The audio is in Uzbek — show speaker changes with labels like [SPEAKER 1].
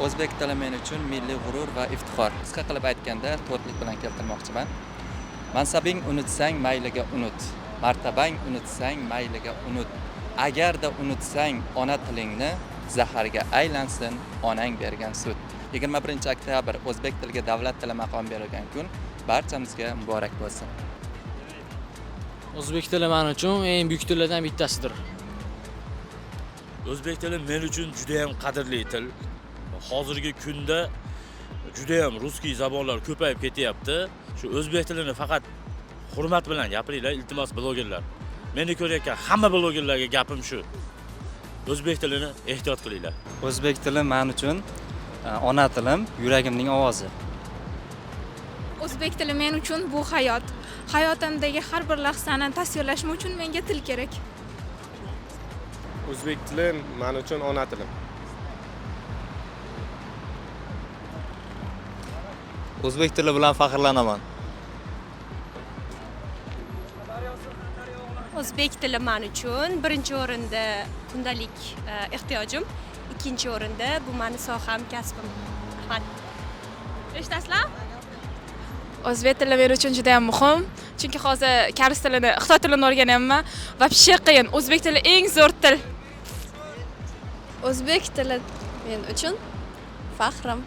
[SPEAKER 1] O'zbek tili men uchun milliy g'urur va iftixor. Qisqa qilib aytganda, to'rtlik bilan keltirmoqchiman. Mansabing unutsang mayliga unut. Martabang unutsang mayliga unut. Agarda unutsang ona tilingni, zaharga aylansin onang bergan sut. 21-oktyabr o'zbek tiliga davlat tili maqom berilgan kun barchamizga muborak bo'lsin.
[SPEAKER 2] O'zbek tili men uchun eng buyuk tillardan bittasidir.
[SPEAKER 3] O'zbek tili men uchun juda ham qadrli til. Hozirgi kunda juda ham ruskiy zabonlar ko'payib ketyapti. Shu o'zbek tilini faqat hurmat bilan gapiringlar, iltimos blogerlar. Meni ko'rayotgan hamma blogerlarga gapim shu. O'zbek tilini ehtiyot qilinglar.
[SPEAKER 4] O'zbek tili men uchun ona tilim, yuragimning ovozi.
[SPEAKER 5] O'zbek tili men uchun bu hayot. Hayotimdagi har bir lahzani tasvirlashim uchun menga til kerak.
[SPEAKER 6] O'zbek tili men uchun ona tilim.
[SPEAKER 4] O'zbek tili bilan faxrlanaman.
[SPEAKER 7] O'zbek tili men uchun birinchi o'rinda kundalik ehtiyojim, ikkinchi o'rinda bu meni soham, kasbim. Rahmat. Eshitasizlar?
[SPEAKER 5] O'zbek tili men uchun juda ham muhim, chunki hozir koreys tilini, xitoy tilini o'rganyapman. Вообще qiyin. O'zbek tili eng zo'r til.
[SPEAKER 8] O'zbek tili men uchun faxrim.